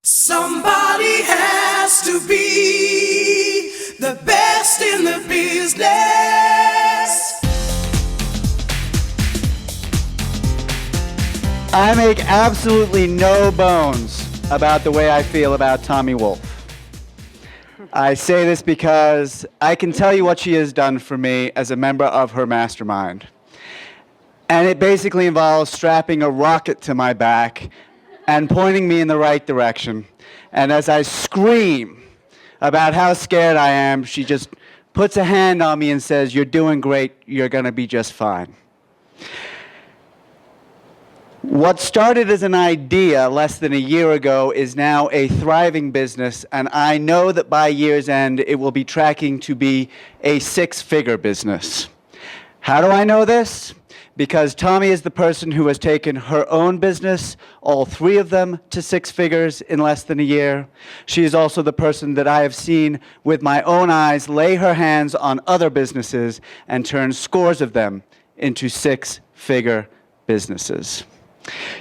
Somebody has to be the best in the business. I make absolutely no bones about the way I feel about Tommi Wolf. I say this because I can tell you what she has done for me as a member of her mastermind. And it basically involves strapping a rocket to my back and pointing me in the right direction. And as I scream about how scared I am, she just puts a hand on me and says, "You're doing great, you're going to be just fine." What started as an idea less than a year ago is now a thriving business, and I know that by year's end it will be tracking to be a six-figure business. How do I know this? Because Tommi is the person who has taken her own business, all three of them, to six figures in less than a year. She is also the person that I have seen with my own eyes lay her hands on other businesses and turn scores of them into six-figure businesses.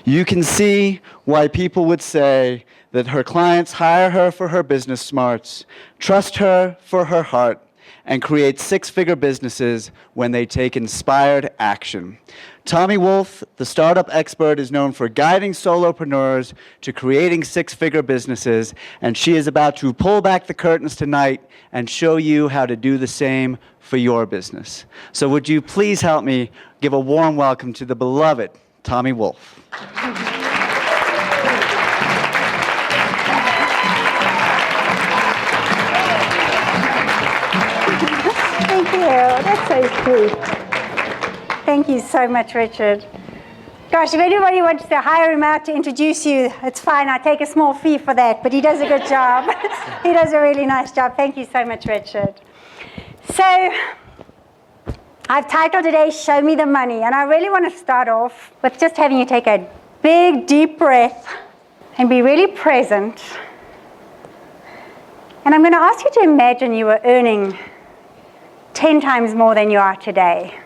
You can see why people would say that her clients hire her for her business smarts, trust her for her heart, and create six-figure businesses when they take inspired action. Tommi Wolf, the startup expert, is known for guiding solopreneurs to creating six-figure businesses, and she is about to pull back the curtains tonight and show you how to do the same for your business. So would you please help me give a warm welcome to the beloved Tommi Wolf. Thank you. That's so sweet. Thank you so much, Richard. Gosh, if anybody wants to hire him out to introduce you, it's fine. I take a small fee for that, but he does a good job. He does a really nice job. Thank you so much, Richard. So, I've titled today, Show Me the Money, and I really want to start off with just having you take a big, deep breath and be really present. And I'm going to ask you to imagine you were earning 10 times more than you are today.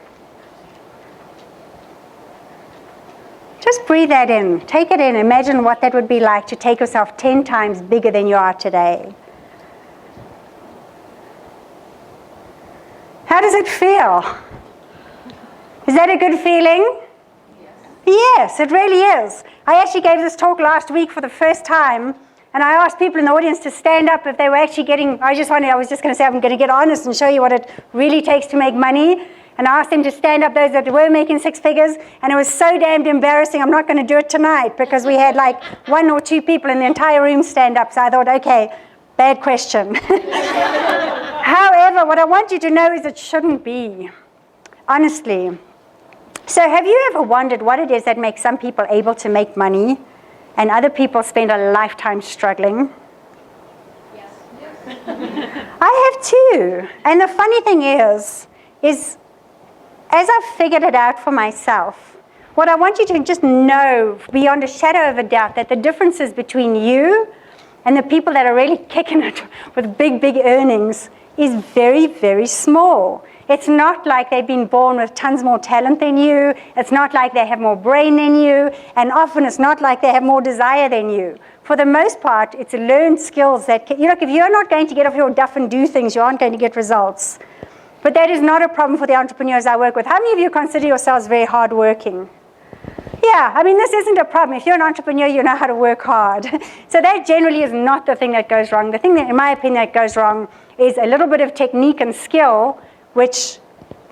Just breathe that in. Take it in. Imagine what that would be like to take yourself 10 times bigger than you are today. How does it feel? Is that a good feeling? Yes, it really is. I actually gave this talk last week for the first time, and I asked people in the audience to stand up if they were actually getting, I was just going to say I'm going to get honest and show you what it really takes to make money. And I asked them to stand up, those that were making six figures, and it was so damned embarrassing. I'm not going to do it tonight because we had like one or two people in the entire room stand up. So I thought, okay, bad question. However, what I want you to know is it shouldn't be, honestly. So have you ever wondered what it is that makes some people able to make money and other people spend a lifetime struggling? Yes. I have too. And the funny thing is as I've figured it out for myself, what I want you to just know beyond a shadow of a doubt that the differences between you and the people that are really kicking it with big, big earnings is very, very small. It's not like they've been born with tons more talent than you. It's not like they have more brain than you. And often it's not like they have more desire than you. For the most part, it's learned skills that, if you're not going to get off your duff and do things, you aren't going to get results. But that is not a problem for the entrepreneurs I work with. How many of you consider yourselves very hardworking? Yeah, I mean, this isn't a problem. If you're an entrepreneur, you know how to work hard. So that generally is not the thing that goes wrong. The thing that, in my opinion, that goes wrong is a little bit of technique and skill, which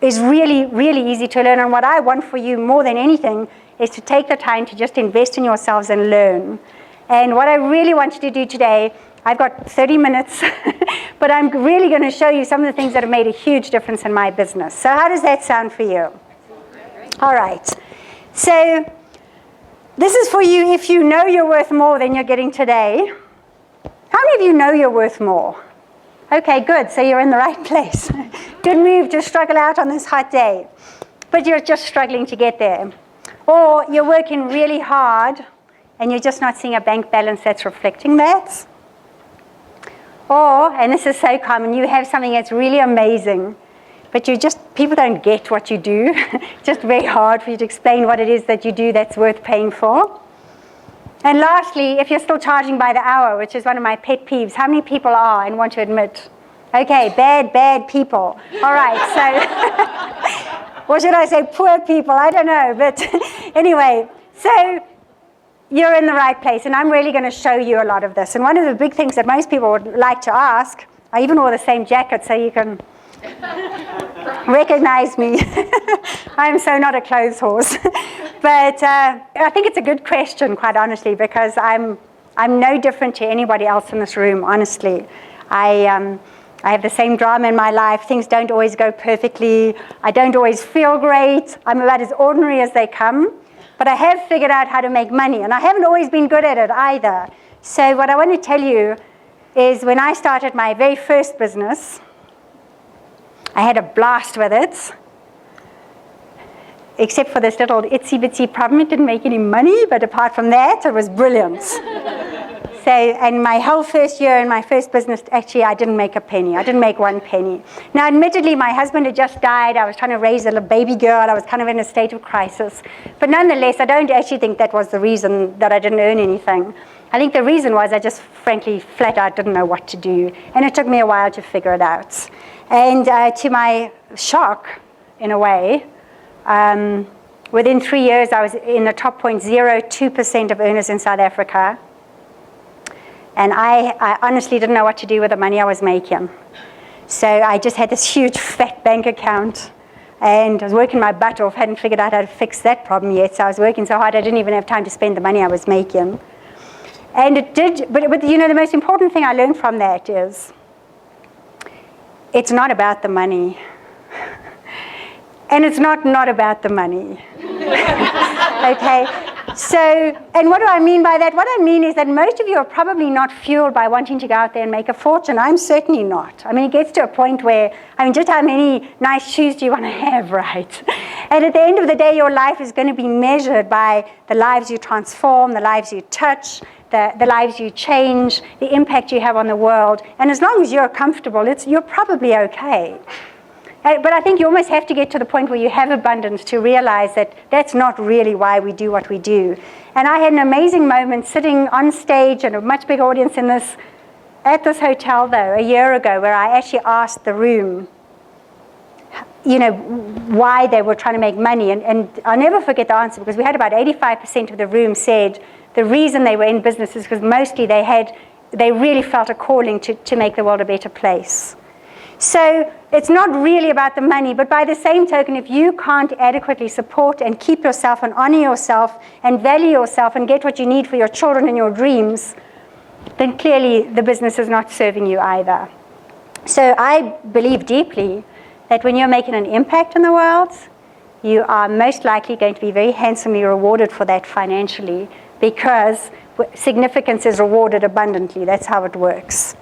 is really, really easy to learn. And what I want for you more than anything is to take the time to just invest in yourselves and learn. And what I really want you to do today, I've got 30 minutes, but I'm really going to show you some of the things that have made a huge difference in my business. So how does that sound for you? All right. So this is for you if you know you're worth more than you're getting today. How many of you know you're worth more? Okay, good. So you're in the right place. Good move to struggle out on this hot day. But you're just struggling to get there. Or you're working really hard and you're just not seeing a bank balance that's reflecting that. Or, and this is so common, you have something that's really amazing, but people don't get what you do. It's just very hard for you to explain what it is that you do that's worth paying for. And lastly, if you're still charging by the hour, which is one of my pet peeves, how many people are and want to admit? Okay, bad people. All right, so, or should I say poor people? I don't know, but anyway, so you're in the right place, and I'm really going to show you a lot of this. And one of the big things that most people would like to ask, I even wore the same jacket so you can recognize me. I'm so not a clothes horse. But I think it's a good question, quite honestly, because I'm no different to anybody else in this room, honestly. I have the same drama in my life. Things don't always go perfectly. I don't always feel great. I'm about as ordinary as they come. But I have figured out how to make money, and I haven't always been good at it either. So what I want to tell you is when I started my very first business, I had a blast with it, except for this little itsy-bitsy problem. It didn't make any money, but apart from that, it was brilliant. So, and my whole first year in my first business, actually, I didn't make a penny. I didn't make one penny. Now, admittedly, my husband had just died. I was trying to raise a little baby girl. I was kind of in a state of crisis. But nonetheless, I don't actually think that was the reason that I didn't earn anything. I think the reason was I just, frankly, flat out didn't know what to do. And it took me a while to figure it out. And to my shock, in a way, within 3 years, I was in the top 0.02% of earners in South Africa. And I honestly didn't know what to do with the money I was making. So I just had this huge fat bank account, and I was working my butt off, hadn't figured out how to fix that problem yet. So I was working so hard I didn't even have time to spend the money I was making. And it did, but you know, the most important thing I learned from that is it's not about the money. And it's not about the money. Okay? So, and what do I mean by that? What I mean is that most of you are probably not fueled by wanting to go out there and make a fortune. I'm certainly not. I mean, it gets to a point where, I mean, just how many nice shoes do you want to have, right? And at the end of the day, your life is going to be measured by the lives you transform, the lives you touch, the lives you change, the impact you have on the world. And as long as you're comfortable, you're probably okay. But I think you almost have to get to the point where you have abundance to realize that that's not really why we do what we do. And I had an amazing moment sitting on stage and a much bigger audience at this hotel, though, a year ago, where I actually asked the room, you know, why they were trying to make money. And I'll never forget the answer, because we had about 85% of the room said the reason they were in business is because mostly they really felt a calling to make the world a better place. So it's not really about the money, but by the same token, if you can't adequately support and keep yourself and honor yourself and value yourself and get what you need for your children and your dreams, then clearly the business is not serving you either. So I believe deeply that when you're making an impact in the world, you are most likely going to be very handsomely rewarded for that financially, because significance is rewarded abundantly. That's how it works.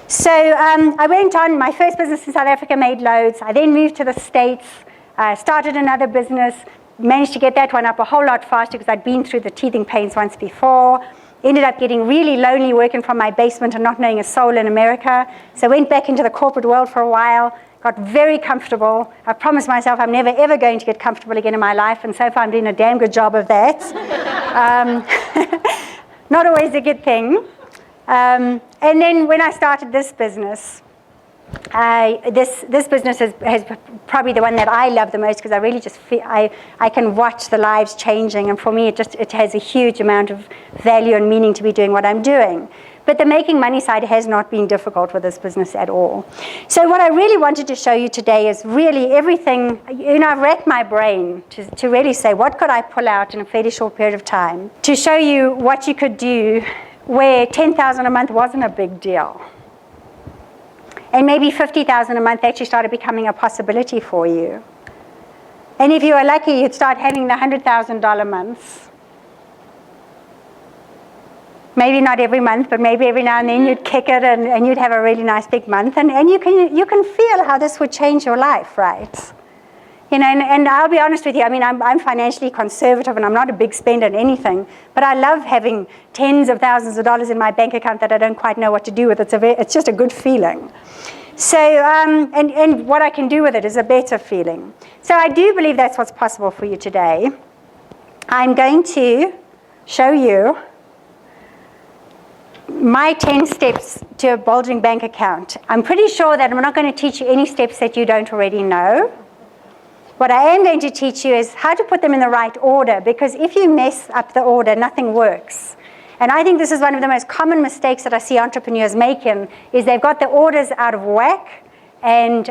So I went on. My first business in South Africa made loads. I then moved to the States, started another business, managed to get that one up a whole lot faster because I'd been through the teething pains once before. Ended up getting really lonely working from my basement and not knowing a soul in America. So I went back into the corporate world for a while, got very comfortable. I promised myself I'm never, ever going to get comfortable again in my life, and so far I'm doing a damn good job of that. Not always a good thing. And then when I started this business, this business has probably the one that I love the most, because I really just feel I can watch the lives changing, and for me it has a huge amount of value and meaning to be doing what I'm doing. But the making money side has not been difficult with this business at all. So what I really wanted to show you today is really everything. You know, I've racked my brain to really say what could I pull out in a fairly short period of time to show you what you could do where $10,000 a month wasn't a big deal. And maybe $50,000 a month actually started becoming a possibility for you. And if you were lucky, you'd start having the $100,000 months. Maybe not every month, but maybe every now and then you'd kick it and you'd have a really nice big month. And you can feel how this would change your life, right? You know, and I'll be honest with you, I mean, I'm financially conservative and I'm not a big spender in anything, but I love having tens of thousands of dollars in my bank account that I don't quite know what to do with. It's just a good feeling. So, and what I can do with it is a better feeling. So I do believe that's what's possible for you today. I'm going to show you my 10 steps to a bulging bank account. I'm pretty sure that I'm not going to teach you any steps that you don't already know. What I am going to teach you is how to put them in the right order, because if you mess up the order, nothing works. And I think this is one of the most common mistakes that I see entrepreneurs making, is they've got the orders out of whack, and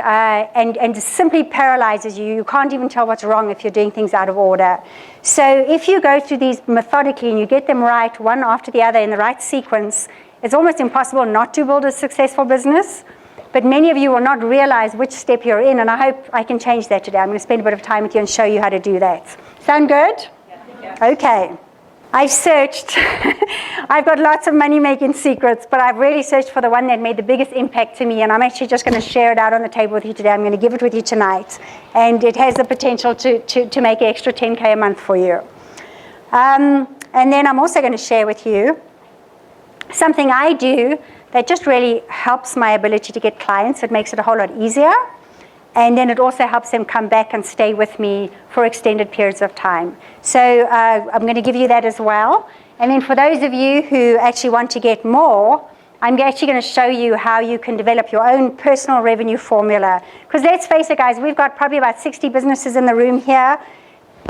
simply paralyzes you. You can't even tell what's wrong if you're doing things out of order. So if you go through these methodically and you get them right, one after the other in the right sequence, it's almost impossible not to build a successful business. But many of you will not realize which step you're in, and I hope I can change that today. I'm going to spend a bit of time with you and show you how to do that. Sound good? Yeah. Okay. I've searched. I've got lots of money-making secrets, but I've really searched for the one that made the biggest impact to me, and I'm actually just going to share it out on the table with you today. I'm going to give it with you tonight, and it has the potential to make an extra 10K a month for you. And then I'm also going to share with you something I do that just really helps my ability to get clients. It makes it a whole lot easier. And then it also helps them come back and stay with me for extended periods of time. So I'm going to give you that as well. And then for those of you who actually want to get more, I'm actually going to show you how you can develop your own personal revenue formula. Because let's face it, guys, we've got probably about 60 businesses in the room here.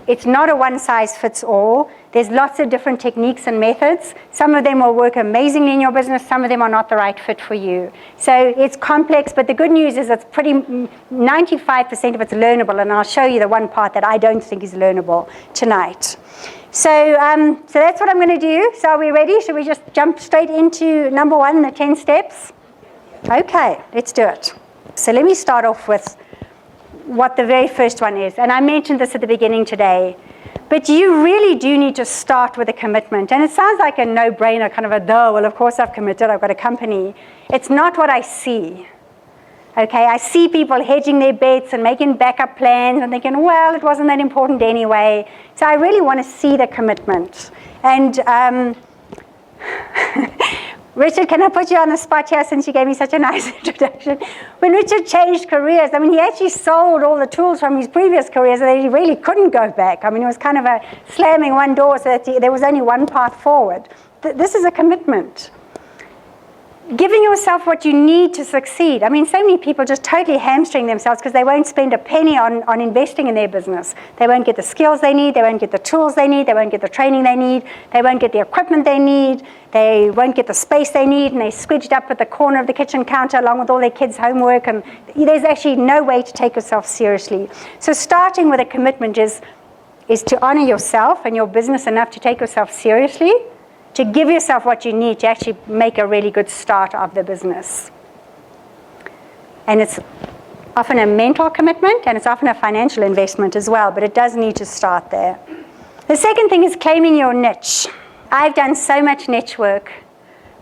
It's not a one-size-fits-all. There's lots of different techniques and methods. Some of them will work amazingly in your business. Some of them are not the right fit for you. So it's complex, but the good news is it's 95% of it's learnable, and I'll show you the one part that I don't think is learnable tonight. So that's what I'm going to do. So are we ready? Should we just jump straight into number one, the 10 steps? Okay, let's do it. So let me start off with what the very first one is. And I mentioned this at the beginning today. But you really do need to start with a commitment. And it sounds like a no-brainer, kind of a duh, well, of course I've committed, I've got a company. It's not what I see. Okay, I see people hedging their bets and making backup plans and thinking, well, it wasn't that important anyway. So I really want to see the commitment. And Richard, can I put you on the spot here since you gave me such a nice introduction? When Richard changed careers, I mean, he actually sold all the tools from his previous careers and he really couldn't go back. I mean, it was kind of a slamming one door so that there was only one path forward. This is a commitment. Giving yourself what you need to succeed. I mean, so many people just totally hamstring themselves because they won't spend a penny on investing in their business. They won't get the skills they need. They won't get the tools they need. They won't get the training they need. They won't get the equipment they need. They won't get the space they need, and they're squidged up at the corner of the kitchen counter along with all their kids' homework, and there's actually no way to take yourself seriously. So starting with a commitment is to honor yourself and your business enough to take yourself seriously, to give yourself what you need to actually make a really good start of the business. And it's often a mental commitment, and it's often a financial investment as well, but it does need to start there. The second thing is claiming your niche. I've done so much niche work,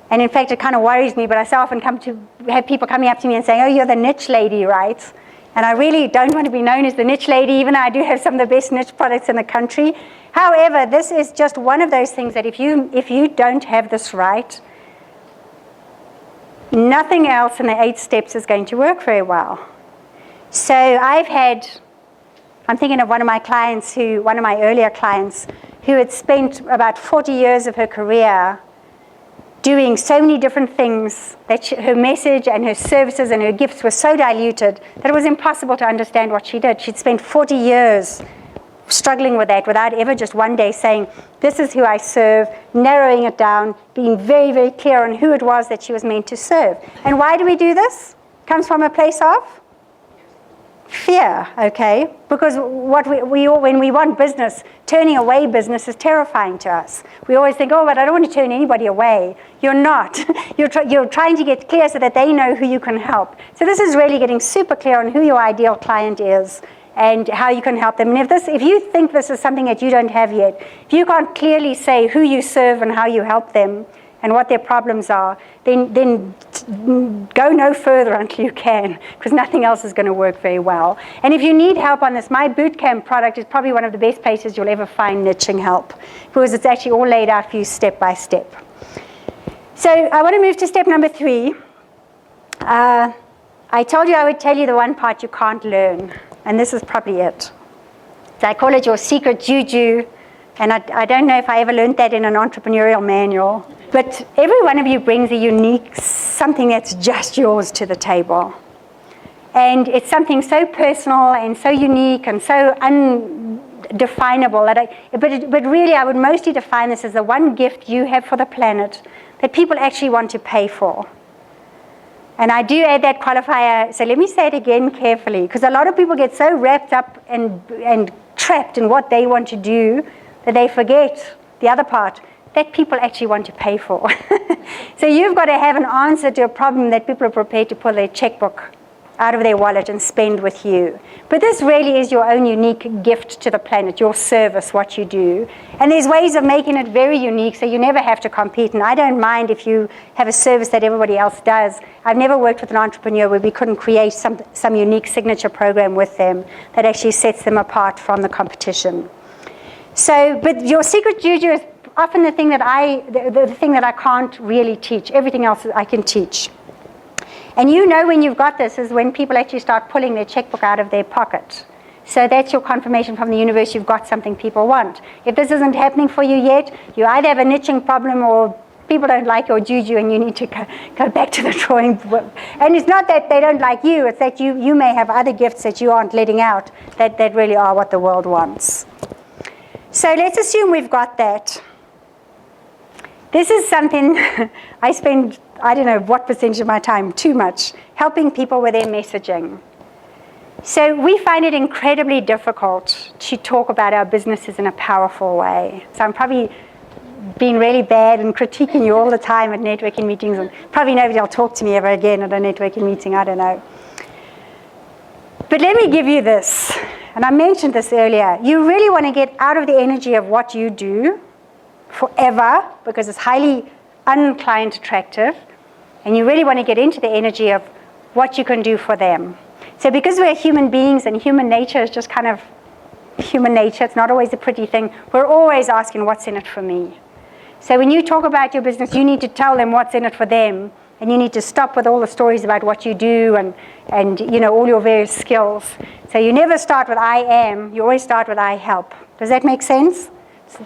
and in fact it kind of worries me, but I so often have people coming up to me and saying, oh, you're the niche lady, right? And I really don't want to be known as the niche lady, even though I do have some of the best niche products in the country. However, this is just one of those things that if you don't have this right, nothing else in the 8 steps is going to work very well. So I'm thinking of one of my earlier clients who had spent about 40 years of her career doing so many different things that her message and her services and her gifts were so diluted that it was impossible to understand what she did. She'd spent 40 years struggling with that without ever just one day saying, this is who I serve, narrowing it down, being very, very clear on who it was that she was meant to serve. And why do we do this? It comes from a place of fear, okay? Because when we want business, turning away business is terrifying to us. We always think, oh, but I don't want to turn anybody away. You're not. You're trying to get clear so that they know who you can help. So this is really getting super clear on who your ideal client is and how you can help them. And if you think this is something that you don't have yet, if you can't clearly say who you serve and how you help them and what their problems are, then go no further until you can, because nothing else is going to work very well. And if you need help on this, my bootcamp product is probably one of the best places you'll ever find niching help, because it's actually all laid out for you step by step. So I want to move to step number 3. I told you I would tell you the one part you can't learn, and this is probably it. So I call it your secret juju, and I don't know if I ever learned that in an entrepreneurial manual. But every one of you brings a unique, something that's just yours to the table. And it's something so personal and so unique and so undefinable. But really, I would mostly define this as the one gift you have for the planet that people actually want to pay for. And I do add that qualifier, so let me say it again carefully, because a lot of people get so wrapped up and trapped in what they want to do that they forget the other part, that people actually want to pay for. So you've got to have an answer to a problem that people are prepared to pull their checkbook out of their wallet and spend with you. But this really is your own unique gift to the planet, your service, what you do. And there's ways of making it very unique so you never have to compete. And I don't mind if you have a service that everybody else does. I've never worked with an entrepreneur where we couldn't create some unique signature program with them that actually sets them apart from the competition. So, but your secret juju is often the thing that the thing that I can't really teach. Everything else I can teach. And you know when you've got this is when people actually start pulling their checkbook out of their pocket. So that's your confirmation from the universe you've got something people want. If this isn't happening for you yet, you either have a niching problem or people don't like your juju and you need to go back to the drawing board. And it's not that they don't like you, it's that you may have other gifts that you aren't letting out that really are what the world wants. So let's assume we've got that. This is something I spend, I don't know what percentage of my time, too much, helping people with their messaging. So we find it incredibly difficult to talk about our businesses in a powerful way. So I'm probably being really bad and critiquing you all the time at networking meetings, and probably nobody will talk to me ever again at a networking meeting, I don't know. But let me give you this, and I mentioned this earlier. You really want to get out of the energy of what you do forever, because it's highly unclient attractive, and you really want to get into the energy of what you can do for them. So because we're human beings and human nature is just kind of human nature, it's not always a pretty thing, we're always asking what's in it for me. So when you talk about your business, you need to tell them what's in it for them, and you need to stop with all the stories about what you do and you know all your various skills. So you never start with I am, you always start with I help. Does that make sense?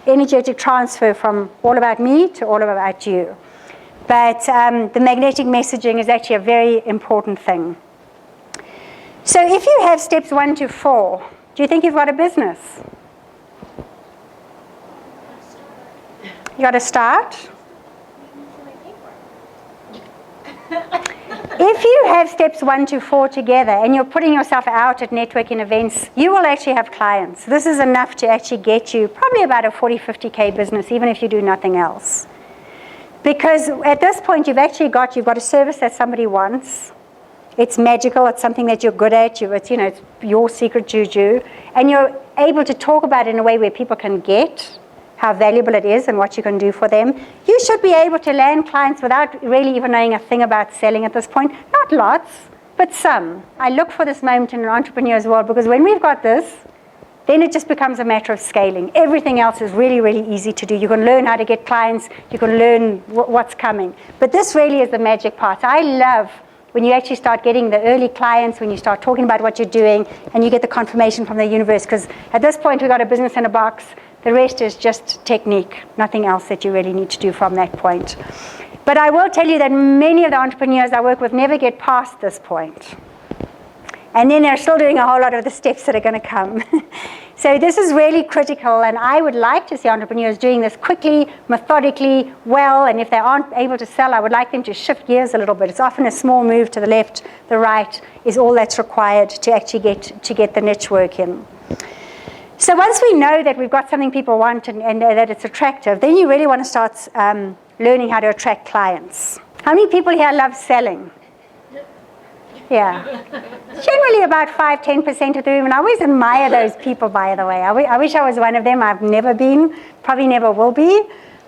Energetic transfer from all about me to all about you. But the magnetic messaging is actually a very important thing. So if you have steps 1 to 4, do you think you've got a business? You got to start? If you have steps 1 to 4 together and you're putting yourself out at networking events, you will actually have clients. This is enough to actually get you probably about a 40, 50K business, even if you do nothing else. Because at this point, you've got a service that somebody wants. It's magical. It's something that you're good at. It's your secret juju. And you're able to talk about it in a way where people can get how valuable it is and what you can do for them. You should be able to land clients without really even knowing a thing about selling at this point. Not lots, but some. I look for this moment in an entrepreneur's world because when we've got this, then it just becomes a matter of scaling. Everything else is really, really easy to do. You can learn how to get clients. You can learn what's coming. But this really is the magic part. I love when you actually start getting the early clients, when you start talking about what you're doing, and you get the confirmation from the universe. Because at this point, we've got a business in a box. The rest is just technique, nothing else that you really need to do from that point. But I will tell you that many of the entrepreneurs I work with never get past this point. And then they're still doing a whole lot of the steps that are going to come. So this is really critical, and I would like to see entrepreneurs doing this quickly, methodically, well, and if they aren't able to sell, I would like them to shift gears a little bit. It's often a small move to the left, the right is all that's required to actually get the niche work in. So once we know that we've got something people want and that it's attractive, then you really want to start learning how to attract clients. How many people here love selling? Yeah. Generally about 5-10% of the room, and I always admire those people, by the way. I wish I was one of them. I've never been, probably never will be.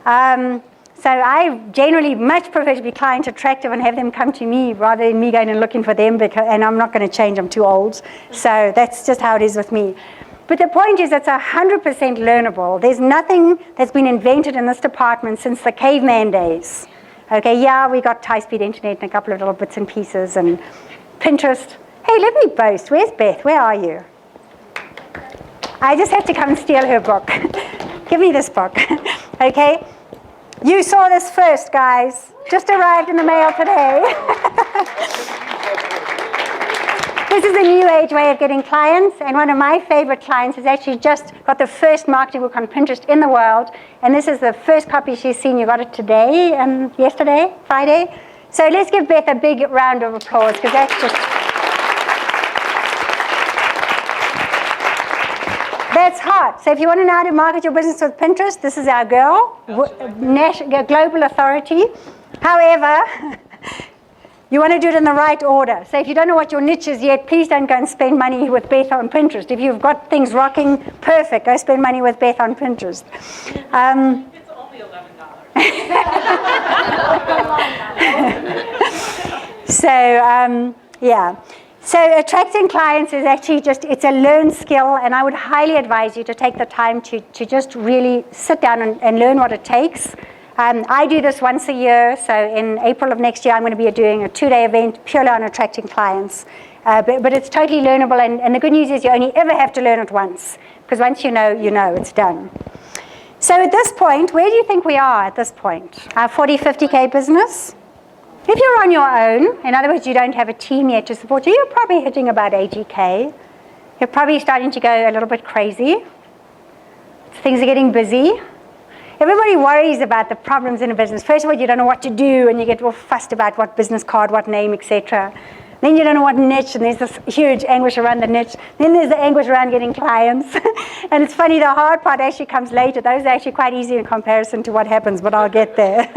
So I generally much prefer to be client attractive and have them come to me rather than me going and looking for them, and I'm not going to change, I'm too old. So that's just how it is with me. But the point is it's 100% learnable. There's nothing that's been invented in this department since the caveman days. Okay, yeah, we got high-speed internet and a couple of little bits and pieces and Pinterest. Hey, let me boast. Where's Beth? Where are you? I just have to come and steal her book. Give me this book. Okay? You saw this first, guys. Just arrived in the mail today. This is a new age way of getting clients, and one of my favorite clients has actually just got the first marketing book on Pinterest in the world, and this is the first copy she's seen. You got it today and yesterday, Friday. So let's give Beth a big round of applause, because that's just... That's hot. So if you want to know how to market your business with Pinterest, this is our girl, global authority. However, you want to do it in the right order. So if you don't know what your niche is yet, please don't go and spend money with Beth on Pinterest. If you've got things rocking, perfect. Go spend money with Beth on Pinterest. It's only $11. So, yeah. So attracting clients is actually it's a learned skill, and I would highly advise you to take the time to just really sit down and learn what it takes. I do this once a year, so in April of next year I'm going to be doing a 2-day event purely on attracting clients. But it's totally learnable, and the good news is you only ever have to learn it once, because once you know, it's done. So at this point, where do you think we are at this point? Our 40, 50K business? If you're on your own, in other words, you don't have a team yet to support you, you're probably hitting about 80K. You're probably starting to go a little bit crazy. Things are getting busy. Everybody worries about the problems in a business. First of all, you don't know what to do, and you get all fussed about what business card, what name, etc. Then you don't know what niche, and there's this huge anguish around the niche. Then there's the anguish around getting clients. And it's funny, the hard part actually comes later. Those are actually quite easy in comparison to what happens, but I'll get there.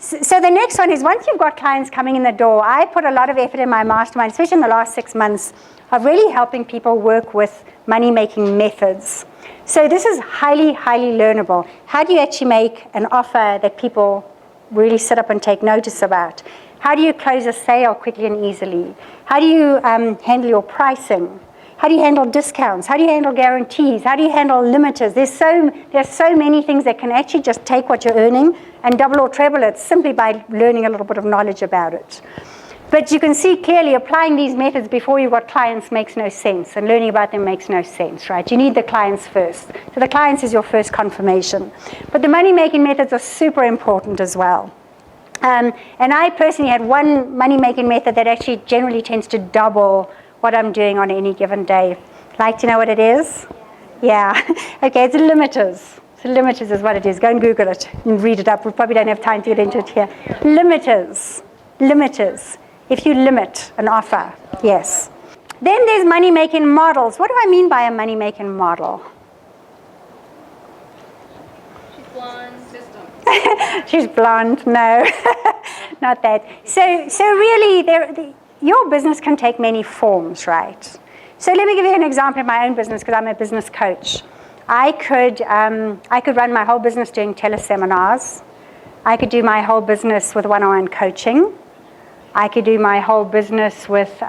So the next one is, once you've got clients coming in the door, I put a lot of effort in my mastermind, especially in the last 6 months, of really helping people work with money-making methods. So this is highly, highly learnable. How do you actually make an offer that people really sit up and take notice about? How do you close a sale quickly and easily? How do you handle your pricing? How do you handle discounts? How do you handle guarantees? How do you handle limiters? There's so many things that can actually just take what you're earning and double or treble it simply by learning a little bit of knowledge about it. But you can see clearly applying these methods before you've got clients makes no sense, and learning about them makes no sense, right? You need the clients first. So the clients is your first confirmation. But the money-making methods are super important as well. And I personally had one money-making method that actually generally tends to double what I'm doing on any given day. Like to know what it is? Yeah. Okay, it's limiters. So limiters is what it is. Go and Google it and read it up. We probably don't have time to get into it here. Limiters. Limiters. If you limit an offer, yes. Then there's money-making models. What do I mean by a money-making model? She's blonde. System. She's blonde. No, not that. So really, your business can take many forms, right? So let me give you an example of my own business, because I'm a business coach. I could run my whole business doing teleseminars. I could do my whole business with one-on-one coaching. I could do my whole business with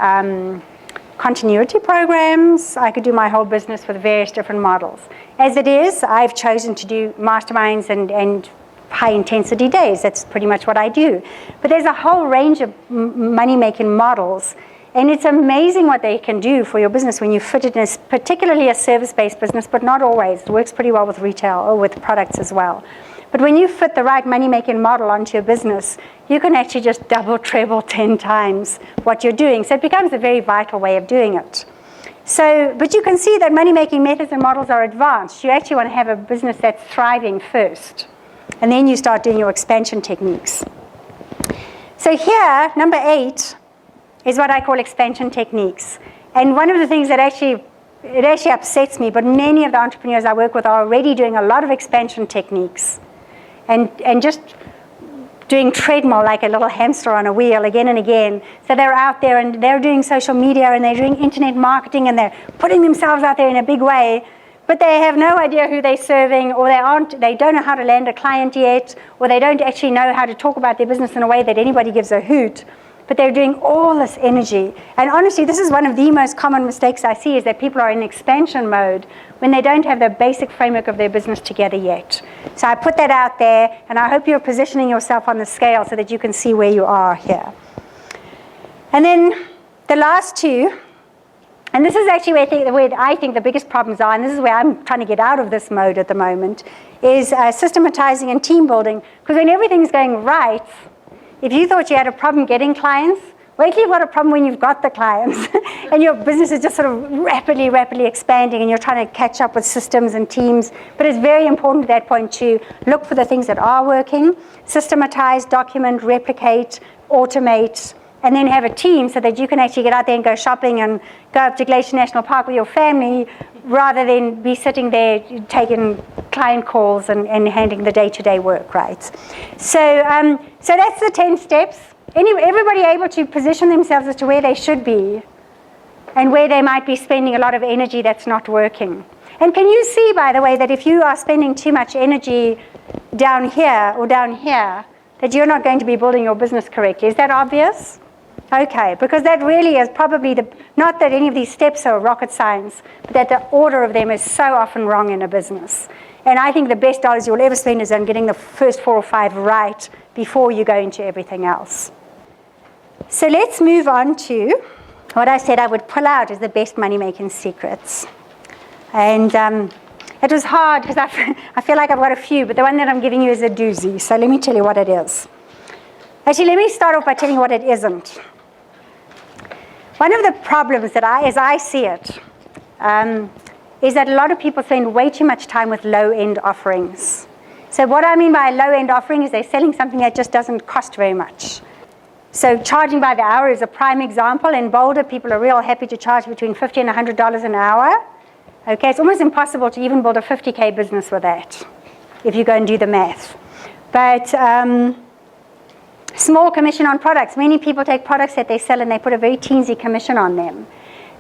continuity programs. I could do my whole business with various different models. As it is, I've chosen to do masterminds and high-intensity days. That's pretty much what I do. But there's a whole range of money-making models, and it's amazing what they can do for your business when you fit it in, particularly a service-based business, but not always. It works pretty well with retail or with products as well. But when you fit the right money-making model onto your business, you can actually just double, treble, 10 times what you're doing. So it becomes a very vital way of doing it. So, but you can see that money-making methods and models are advanced. You actually want to have a business that's thriving first. And then you start doing your expansion techniques. So here, number 8 is what I call expansion techniques. And one of the things that actually upsets me, but many of the entrepreneurs I work with are already doing a lot of expansion techniques. And just doing treadmill like a little hamster on a wheel again and again. So they're out there and they're doing social media and they're doing internet marketing and they're putting themselves out there in a big way, but they have no idea who they're serving, or they don't know how to land a client yet, or they don't actually know how to talk about their business in a way that anybody gives a hoot. But they're doing all this energy. And honestly, this is one of the most common mistakes I see, is that people are in expansion mode when they don't have the basic framework of their business together yet. So I put that out there, and I hope you're positioning yourself on the scale so that you can see where you are here. And then the last two And this is actually where I think the biggest problems are, and this is where I'm trying to get out of this mode at the moment, is systematizing and team building. Because when everything's going right, if you thought you had a problem getting clients, wait till you've got a problem when you've got the clients and your business is just sort of rapidly expanding and you're trying to catch up with systems and teams. But it's very important at that point to look for the things that are working, systematize, document, replicate, automate, and then have a team so that you can actually get out there and go shopping and go up to Glacier National Park with your family rather than be sitting there taking client calls and handling the day-to-day work, right? So that's the 10 steps. Everybody able to position themselves as to where they should be and where they might be spending a lot of energy that's not working. And can you see, by the way, that if you are spending too much energy down here or down here, that you're not going to be building your business correctly? Is that obvious? Okay, because that really is probably not that any of these steps are rocket science, but that the order of them is so often wrong in a business. And I think the best dollars you'll ever spend is on getting the first 4 or 5 right before you go into everything else. So let's move on to what I said I would pull out as the best money-making secrets. And it was hard because I feel like I've got a few, but the one that I'm giving you is a doozy. So let me tell you what it is. Actually, let me start off by telling you what it isn't. One of the problems that as I see it, is that a lot of people spend way too much time with low-end offerings. So what I mean by a low-end offering is they're selling something that just doesn't cost very much. So charging by the hour is a prime example. In Boulder, people are real happy to charge between $50 and $100 an hour. Okay, it's almost impossible to even build a 50K business with that, if you go and do the math. But small commission on products. Many people take products that they sell and they put a very teensy commission on them.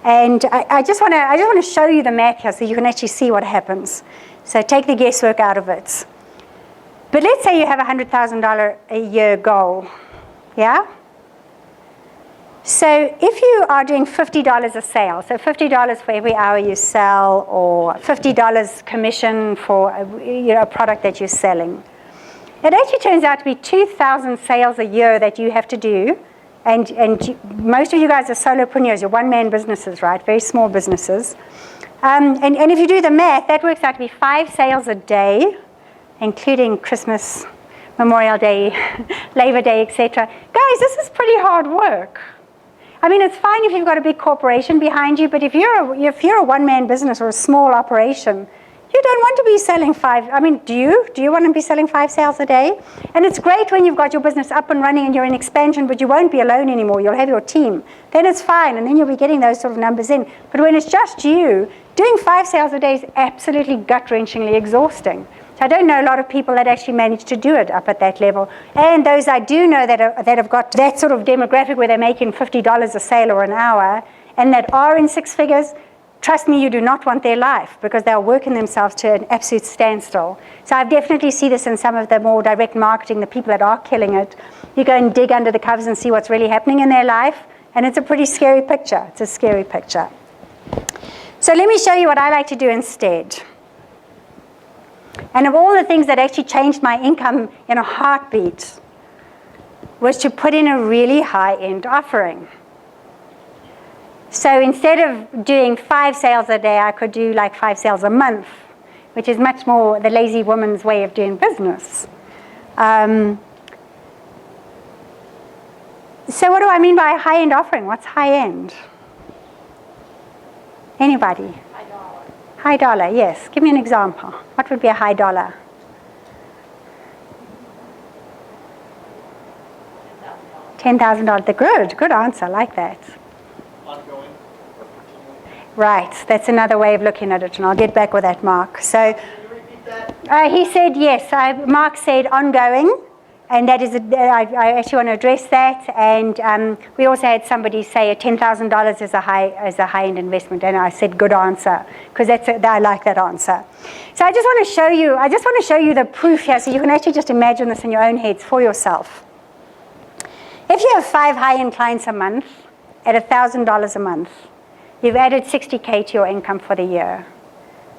And I just want to show you the math here so you can actually see what happens. So take the guesswork out of it. But let's say you have a $100,000 a year goal. Yeah? So if you are doing $50 a sale, so $50 for every hour you sell, or $50 commission for a product that you're selling, it actually turns out to be 2,000 sales a year that you have to do. And most of you guys are solopreneurs, you're one-man businesses, right? Very small businesses. And if you do the math, that works out to be 5 sales a day, including Christmas, Memorial Day, Labor Day, etc. Guys, this is pretty hard work. I mean, it's fine if you've got a big corporation behind you, but if you're a one-man business or a small operation, you don't want to be selling 5. I mean, do you? Do you want to be selling 5 sales a day? And it's great when you've got your business up and running and you're in expansion, but you won't be alone anymore. You'll have your team. Then it's fine, and then you'll be getting those sort of numbers in. But when it's just you, doing 5 sales a day is absolutely gut-wrenchingly exhausting. So I don't know a lot of people that actually manage to do it up at that level. And those I do know that have got that sort of demographic where they're making $50 a sale or an hour, and that are in 6 figures, trust me, you do not want their life because they're working themselves to an absolute standstill. So I definitely see this in some of the more direct marketing, the people that are killing it. You go and dig under the covers and see what's really happening in their life, and it's a pretty scary picture. It's a scary picture. So let me show you what I like to do instead. And of all the things that actually changed my income in a heartbeat was to put in a really high-end offering. So instead of doing 5 sales a day, I could do like 5 sales a month, which is much more the lazy woman's way of doing business. So what do I mean by a high-end offering? What's high-end? Anybody? High dollar. High dollar, yes. Give me an example. What would be a high dollar? $10,000. Good answer. I like that. Ongoing. Right, that's another way of looking at it, and I'll get back with that, Mark. So Can you repeat that? he said yes. Mark said ongoing, and that is I actually want to address that. And we also had somebody say $10,000 is a high-end investment, and I said good answer because I like that answer. So I just want to show you the proof here, so you can actually just imagine this in your own heads for yourself. If you have 5 high-end clients a month at $1,000 a month, you've added 60K to your income for the year.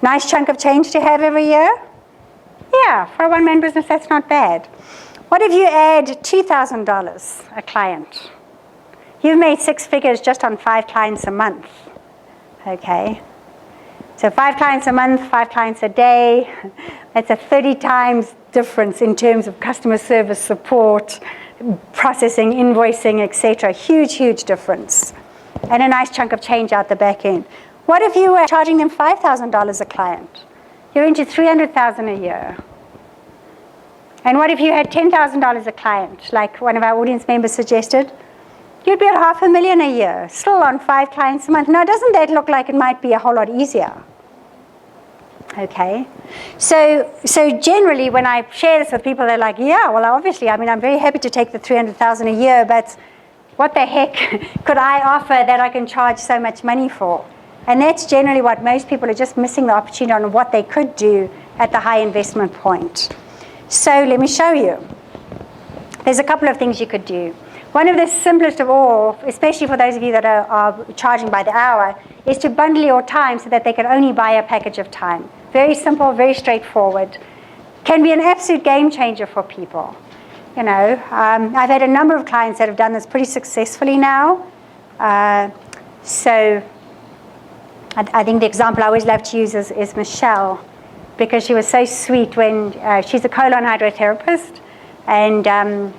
Nice chunk of change to have every year? Yeah, for a one-man business, that's not bad. What if you add $2,000 a client? You've made 6 figures just on 5 clients a month. Okay. So 5 clients a month, 5 clients a day. That's a 30 times difference in terms of customer service support, processing, invoicing, etc. Huge, huge difference. And a nice chunk of change out the back end. What if you were charging them $5,000 a client? You're into $300,000 a year. And what if you had $10,000 a client, like one of our audience members suggested? You'd be at $500,000 a year, still on 5 clients a month. Now, doesn't that look like it might be a whole lot easier? Okay. So generally, when I share this with people, they're like, yeah, well, obviously, I mean, I'm very happy to take the $300,000 a year, but what the heck could I offer that I can charge so much money for? And that's generally what most people are just missing the opportunity on what they could do at the high investment point. So let me show you. There's a couple of things you could do. One of the simplest of all, especially for those of you that are charging by the hour, is to bundle your time so that they can only buy a package of time. Very simple, very straightforward. Can be an absolute game changer for people. You know, I've had a number of clients that have done this pretty successfully now. So I think the example I always love to use is Michelle, because she was so sweet when she's a colon hydrotherapist, and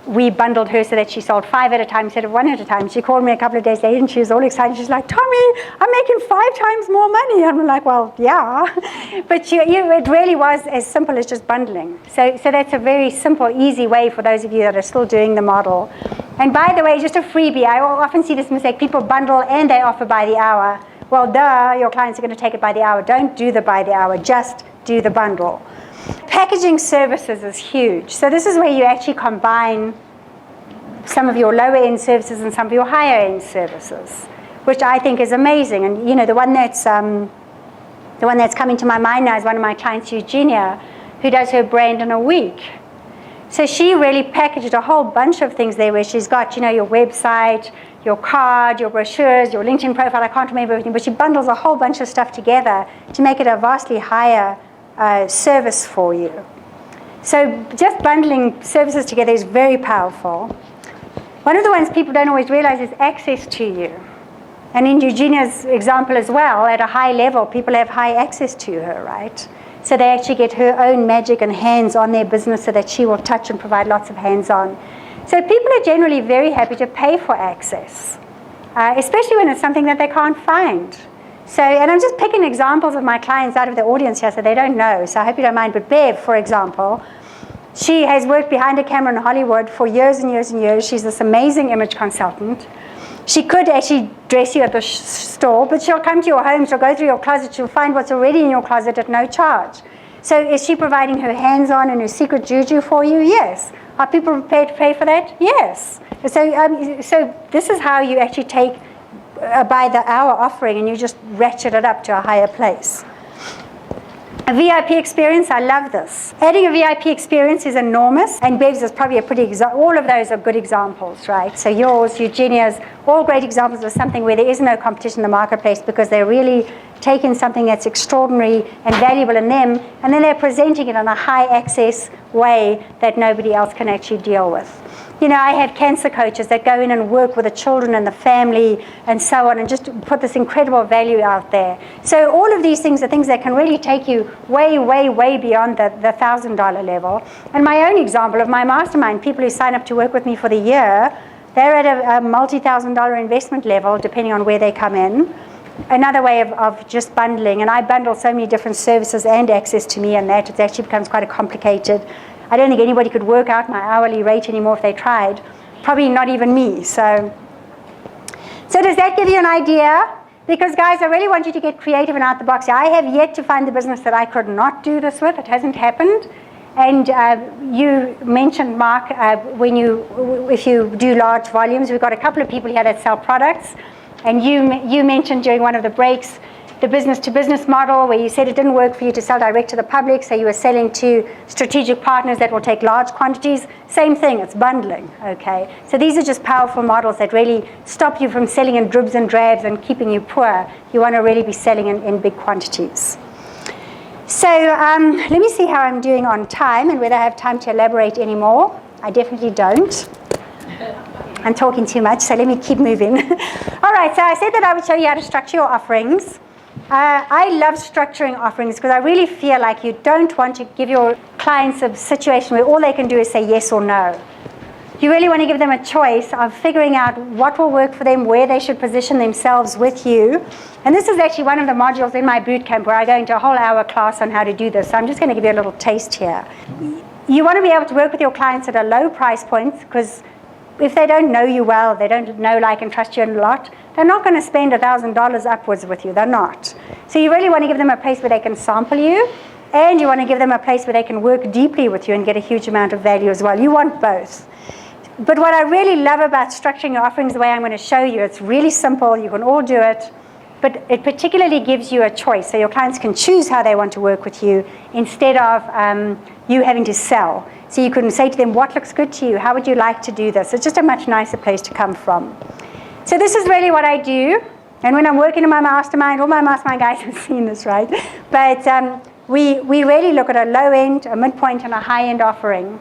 we bundled her so that she sold 5 at a time instead of 1 at a time. She called me a couple of days later and she was all excited. She's like, Tommi, I'm making 5 times more money. And I'm like, well, yeah. But it really was as simple as just bundling. So that's a very simple, easy way for those of you that are still doing the model. And by the way, just a freebie. I often see this mistake. People bundle and they offer by the hour. Well, duh, your clients are going to take it by the hour. Don't do the by the hour. Just do the bundle. Packaging services is huge. So this is where you actually combine some of your lower end services and some of your higher end services, which I think is amazing. And you know, the one that's coming to my mind now is one of my clients, Eugenia, who does her brand in a week. So she really packaged a whole bunch of things there where she's got, you know, your website, your card, your brochures, your LinkedIn profile. I can't remember everything, but she bundles a whole bunch of stuff together to make it a vastly higher service for you. So just bundling services together is very powerful. One of the ones people don't always realize is access to you. And in Eugenia's example as well, at a high level, people have high access to her, right? So they actually get her own magic and hands on their business so that she will touch and provide lots of hands-on. So people are generally very happy to pay for access, especially when it's something that they can't find. So, and I'm just picking examples of my clients out of the audience here so they don't know, so I hope you don't mind. But Bev, for example, she has worked behind a camera in Hollywood for years and years and years. She's this amazing image consultant. She could actually dress you at the store, but she'll come to your home, she'll go through your closet, she'll find what's already in your closet at no charge. So is she providing her hands-on and her secret juju for you? Yes. Are people prepared to pay for that? Yes. So this is how you actually take by the hour offering and you just ratchet it up to a higher place. A VIP experience, I love this. Adding a VIP experience is enormous, and Bev's is probably a pretty all of those are good examples, right? So yours, Eugenia's, all great examples of something where there is no competition in the marketplace because they're really taking something that's extraordinary and valuable in them, and then they're presenting it in a high access way that nobody else can actually deal with. You know, I have cancer coaches that go in and work with the children and the family and so on and just put this incredible value out there. So all of these things are things that can really take you way, way, way beyond the $1,000 level. And my own example of my mastermind, people who sign up to work with me for the year, they're at a multi-$1,000 investment level depending on where they come in. Another way of just bundling, and I bundle so many different services and access to me and that it actually becomes quite a complicated. I don't think anybody could work out my hourly rate anymore if they tried. Probably not even me. So does that give you an idea? Because guys, I really want you to get creative and out the box. I have yet to find the business that I could not do this with. It hasn't happened. And you mentioned, Mark, if you do large volumes, we've got a couple of people here that sell products. And you mentioned during one of the breaks the business-to-business model where you said it didn't work for you to sell direct to the public, so you were selling to strategic partners that will take large quantities. Same thing, it's bundling, okay? So these are just powerful models that really stop you from selling in dribs and drabs and keeping you poor. You want to really be selling in big quantities. So let me see how I'm doing on time and whether I have time to elaborate anymore. I definitely don't. I'm talking too much, so let me keep moving. All right, so I said that I would show you how to structure your offerings. I love structuring offerings because I really feel like you don't want to give your clients a situation where all they can do is say yes or no. You really want to give them a choice of figuring out what will work for them, where they should position themselves with you. And this is actually one of the modules in my boot camp where I go into a whole hour class on how to do this. So I'm just going to give you a little taste here. You want to be able to work with your clients at a low price point because if they don't know you well, they don't know, like, and trust you a lot, they're not going to spend $1,000 upwards with you. They're not. So you really want to give them a place where they can sample you, and you want to give them a place where they can work deeply with you and get a huge amount of value as well. You want both. But what I really love about structuring your offerings the way I'm going to show you, it's really simple. You can all do it. But it particularly gives you a choice. So your clients can choose how they want to work with you instead of you having to sell. So you can say to them, what looks good to you? How would you like to do this? It's just a much nicer place to come from. So this is really what I do. And when I'm working in my mastermind, all my mastermind guys have seen this, right? But we really look at a low end, a midpoint, and a high end offering.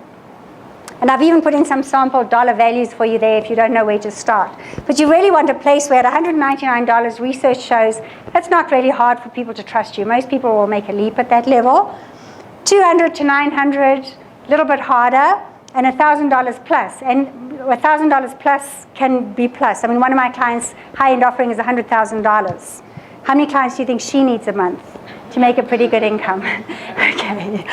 And I've even put in some sample dollar values for you there if you don't know where to start. But you really want a place where at $199, research shows that's not really hard for people to trust you. Most people will make a leap at that level. $200 to $900, a little bit harder, and $1,000 plus. And $1,000 plus can be plus. I mean, one of my clients' high-end offering is $100,000. How many clients do you think she needs a month to make a pretty good income? Okay.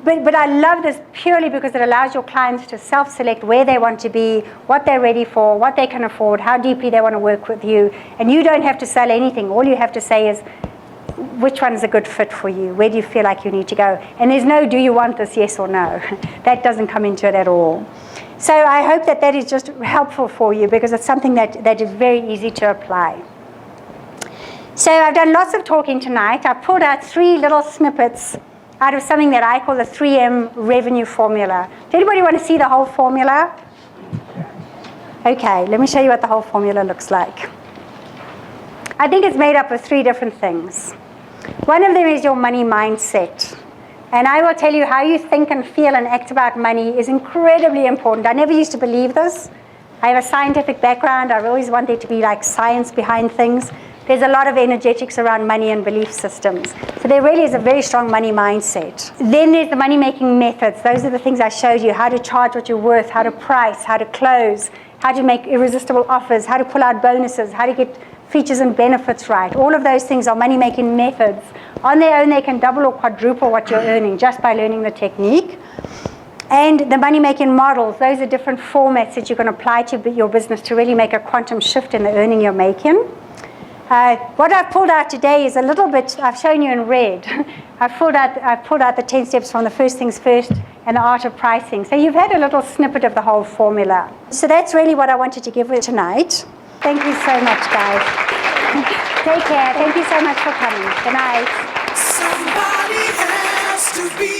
But I love this purely because it allows your clients to self-select where they want to be, what they're ready for, what they can afford, how deeply they want to work with you. And you don't have to sell anything. All you have to say is, which one is a good fit for you? Where do you feel like you need to go? And there's no, do you want this, yes or no? That doesn't come into it at all. So I hope that that is just helpful for you because it's something that is very easy to apply. So I've done lots of talking tonight. I've pulled out 3 little snippets out of something that I call the 3M revenue formula. Does anybody want to see the whole formula? Okay, let me show you what the whole formula looks like. I think it's made up of 3 different things. One of them is your money mindset. And I will tell you how you think and feel and act about money is incredibly important. I never used to believe this. I have a scientific background. I always want there to be like science behind things. There's a lot of energetics around money and belief systems. So there really is a very strong money mindset. Then there's the money-making methods. Those are the things I showed you, how to charge what you're worth, how to price, how to close, how to make irresistible offers, how to pull out bonuses, how to get features and benefits right. All of those things are money-making methods. On their own, they can double or quadruple what you're earning just by learning the technique. And the money-making models, those are different formats that you can apply to your business to really make a quantum shift in the earning you're making. What I've pulled out today is a little bit, I've shown you in red. I've pulled out the 10 steps from the first things first and the art of pricing. So you've had a little snippet of the whole formula. So that's really what I wanted to give you tonight. Thank you so much, guys. Take care. Thank you so much for coming. Good night. Somebody has to be